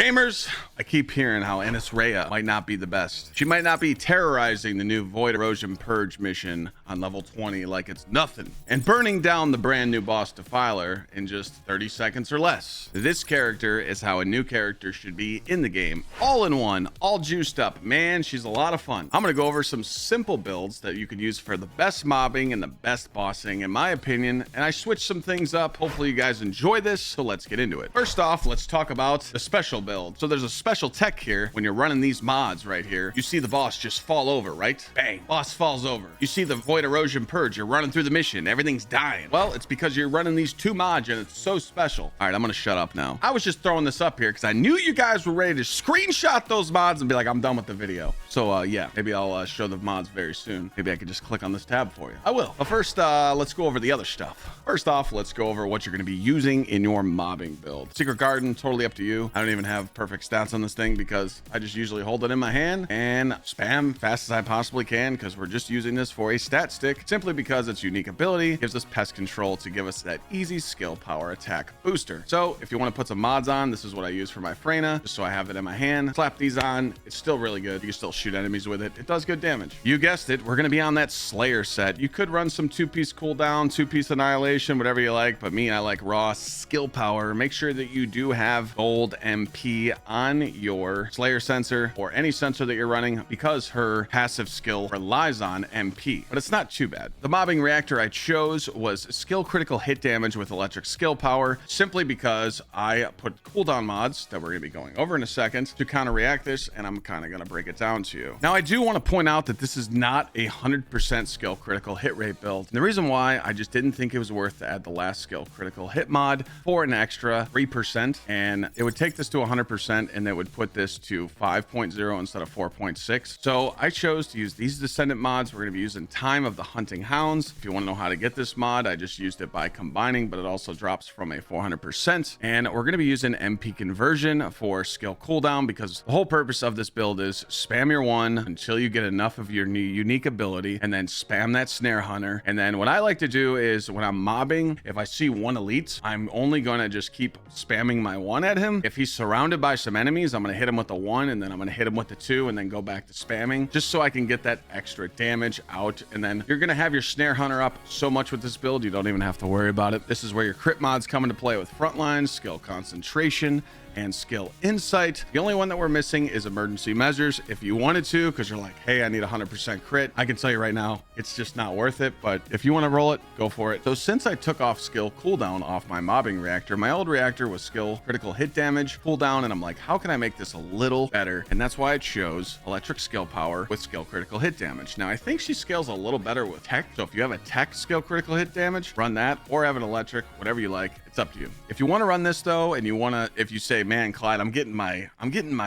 Gamers, I keep hearing how Ines Raya might not be the best. She might not be terrorizing the new Void Erosion Purge mission on level 20 like it's nothing, and burning down the brand new boss Defiler in just 30 seconds or less. This character is how a new character should be in the game. All in one, all juiced up. Man, she's a lot of fun. I'm gonna go over some simple builds that you can use for the best mobbing and the best bossing, in my opinion, and I switched some things up. Hopefully you guys enjoy this, so let's get into it. First off, let's talk about the special build. So there's a special tech here. When you're running these mods right here, you see the boss just fall over, right? Bang, boss falls over. You see the Void Erosion Purge, you're running through the mission, everything's dying. Well, it's because you're running these two mods and it's so special. All right, I'm gonna shut up now. I was just throwing this up here because I knew you guys were ready to screenshot those mods and be like, I'm done with the video. So yeah, maybe I'll show the mods very soon. Maybe I could just click on this tab for you. I will. But first, let's go over the other stuff. First off, let's go over what you're gonna be using in your mobbing build. Secret Garden, totally up to you. I don't even have perfect stats on this thing because I just usually hold it in my hand and spam fast as I possibly can, because we're just using this for a stat stick, simply because its unique ability gives us pest control to give us that easy skill power attack booster. So if you want to put some mods on, this is what I use for my Freyna, just so I have it in my hand. Slap these on, it's still really good. You can still shoot enemies with it. It does good damage. You guessed it, we're going to be on that Slayer set. You could run some two-piece cooldown, two-piece annihilation, whatever you like, but me, I like raw skill power. Make sure that you do have gold MP on your Slayer sensor or any sensor that you're running, because her passive skill relies on MP, but it's not too bad. The mobbing reactor I chose was skill critical hit damage with electric skill power, simply because I put cooldown mods that we're going to be going over in a second to counter react this, and I'm kind of going to break it down to you. Now, I do want to point out that this is not a 100% skill critical hit rate build. And the reason why, I just didn't think it was worth to add the last skill critical hit mod for an extra 3%, and it would take this to 100%, and that would put this to 5.0 instead of 4.6. So I chose to use these Descendant mods. We're going to be using Time of the Hunting Hounds. If you want to know how to get this mod, I just used it by combining, but it also drops from a 400%. And we're going to be using MP conversion for skill cooldown, because the whole purpose of this build is spam your one until you get enough of your new unique ability, and then spam that snare hunter. And then what I like to do is, when I'm mobbing, if I see one elite, I'm only going to just keep spamming my one at him. If he's surrounded by some enemies, I'm going to hit him with the one, and then I'm going to hit him with the two, and then go back to spamming, just so I can get that extra damage out. And then you're going to have your snare hunter up so much with this build, you don't even have to worry about it. This is where your crit mods come into play with frontlines, skill concentration, and skill insight. The only one that we're missing is emergency measures. If you wanted to, because you're like, hey, I need 100% crit, I can tell you right now, it's just not worth it. But if you want to roll it, go for it. So since I took off skill cooldown off my mobbing reactor, my old reactor was skill critical hit damage cooldown, and I'm like, how can I make this a little better? And that's why I chose electric skill power with skill critical hit damage. Now, I think she scales a little better with tech. So if you have a tech skill critical hit damage, run that, or have an electric, whatever you like. It's up to you. If you want to run this though, and you want to, if you say, man, Clyde, I'm getting my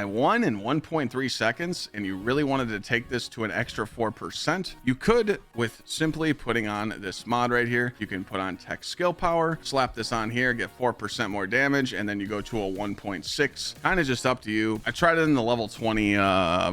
one in 1.3 seconds, and you really wanted to take this to an extra 4%, you could, with simply putting on this mod right here. You can put on tech skill power, slap this on here, get 4% more damage, and then you go to a 1.6. Kind of just up to you. I tried it in the level 20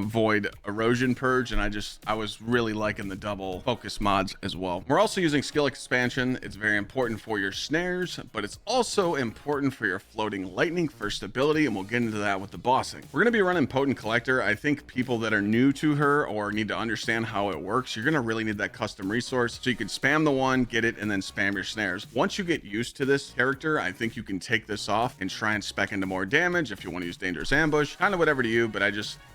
Void Erosion Purge, and I was really liking the double focus mods as well. We're also using skill expansion. It's very important for your snares, but it's also important for your floating lightning for stability, and we'll get into that with the bossing. We're going to be running Potent Collector. I think people that are new to her or need to understand how it works, you're going to really need that custom resource, so you can spam the one, get it, and then spam your snares. Once you get used to this character, I think you can take this off and try and spec into more damage if you want to use Dangerous Ambush, kind of whatever to you. But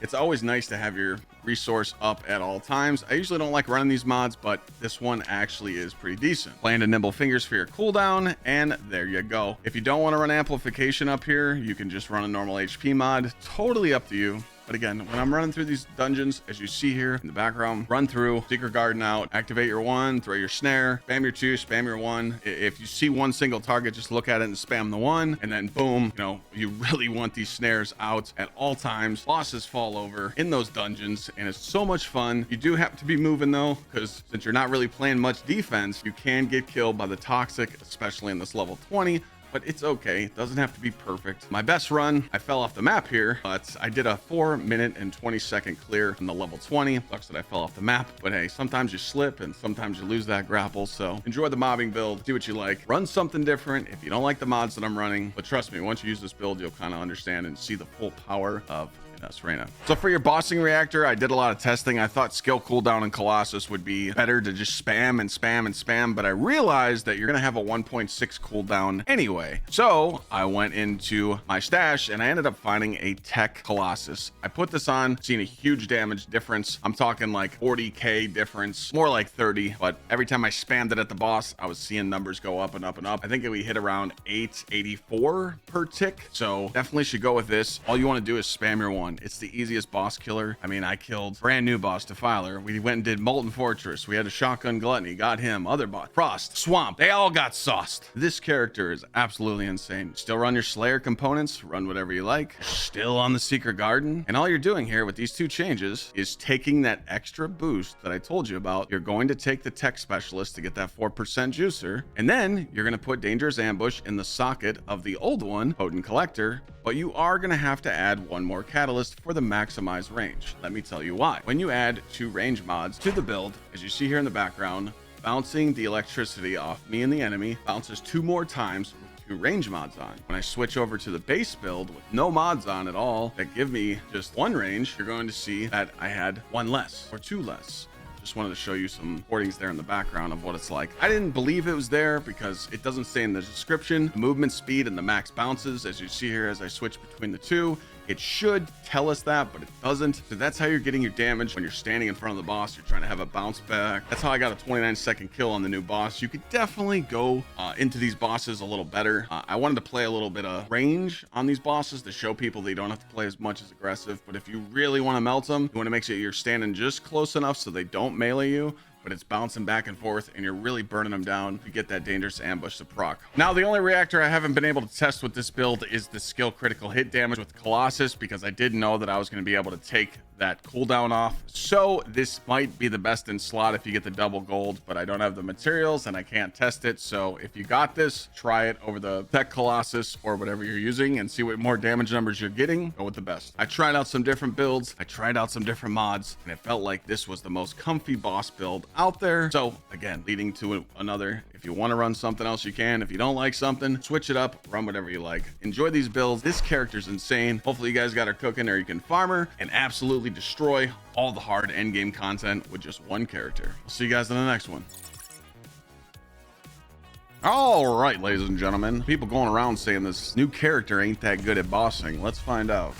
it's always nice to have your resource up at all times. I usually don't like running these mods, but this one actually is pretty decent. Land a Nimble Fingers for your cooldown, and there you go. If you don't want to run amplification up here, you can just run a normal HP mod. Totally up to you. But again, when I'm running through these dungeons, as you see here in the background, run through, Secret Garden out, activate your one, throw your snare, spam your two, spam your one. If you see one single target, just look at it and spam the one, and then boom, you really want these snares out at all times. Bosses fall over in those dungeons, and it's so much fun. You do have to be moving though, because since you're not really playing much defense, you can get killed by the toxic, especially in this level 20. but it's okay. It doesn't have to be perfect. My best run, I fell off the map here, but I did a 4-minute and 20-second clear on the level 20. Sucks that I fell off the map, but hey, sometimes you slip and sometimes you lose that grapple. So enjoy the mobbing build, do what you like, run something different if you don't like the mods that I'm running. But trust me, once you use this build, you'll kind of understand and see the full power of Ines Raya. So for your bossing reactor, I did a lot of testing. I thought skill cooldown in Colossus would be better to just spam and spam and spam, but I realized that you're gonna have a 1.6 cooldown anyway. So I went into my stash and I ended up finding a tech Colossus. I put this on, seen a huge damage difference. I'm talking like 40k difference, more like 30, but every time I spammed it at the boss, I was seeing numbers go up and up and up. I think we hit around 884 per tick. So definitely should go with this. All you want to do is spam your one. It's the easiest boss killer. I mean, I killed brand new boss Defiler. We went and did Molten Fortress. We had a shotgun gluttony, got him. Other boss, Frost, Swamp, they all got sauced. This character is absolutely insane. Still run your Slayer components, run whatever you like. Still on the Secret Garden. And all you're doing here with these two changes is taking that extra boost that I told you about. You're going to take the Tech Specialist to get that 4% juicer. And then you're going to put Dangerous Ambush in the socket of the old one, Potent Collector. But you are going to have to add one more catalyst for the maximized range. Let me tell you why. When you add 2 range mods to the build, as you see here in the background, bouncing the electricity off me and the enemy bounces 2 more times with 2 range mods on. When I switch over to the base build with no mods on at all that give me just 1 range, you're going to see that I had 1 less or 2 less. Just wanted to show you some recordings there in the background of what it's like. I didn't believe it was there because it doesn't say in the description. The movement speed and the max bounces, as you see here as I switch between the 2. It should tell us that, but it doesn't. So that's how you're getting your damage when you're standing in front of the boss. You're trying to have a bounce back. That's how I got a 29-second kill on the new boss. You could definitely go into these bosses a little better. I wanted to play a little bit of range on these bosses to show people that you don't have to play as much as aggressive. But if you really want to melt them, you want to make sure you're standing just close enough so they don't melee you, but it's bouncing back and forth and you're really burning them down to get that dangerous ambush to proc. Now, the only reactor I haven't been able to test with this build is the skill critical hit damage with Colossus, because I didn't know that I was going to be able to take that cooldown off. So this might be the best in slot if you get the double gold, but I don't have the materials and I can't test it. So if you got this, try it over the Tech Colossus or whatever you're using and see what more damage numbers you're getting. Go with the best. I tried out some different builds. I tried out some different mods, and it felt like this was the most comfy boss build out there. So again, leading to another. If you want to run something else, you can. If you don't like something, switch it up, run whatever you like. Enjoy these builds. This character's insane. Hopefully you guys got her cooking, or you can farm her and absolutely destroy all the hard end game content with just 1 character. I'll see you guys in the next one. All right, ladies and gentlemen, people going around saying this new character ain't that good at bossing. Let's find out.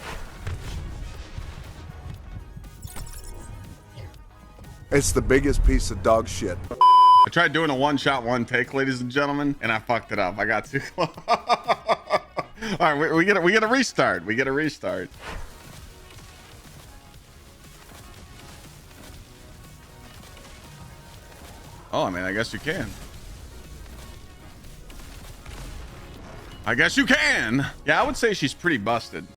It's the biggest piece of dog shit. I tried doing a one-shot, one take, ladies and gentlemen, and I fucked it up. I got too close. All right, we get a restart. We get a restart. Oh, I mean, I guess you can. I guess you can. Yeah, I would say she's pretty busted.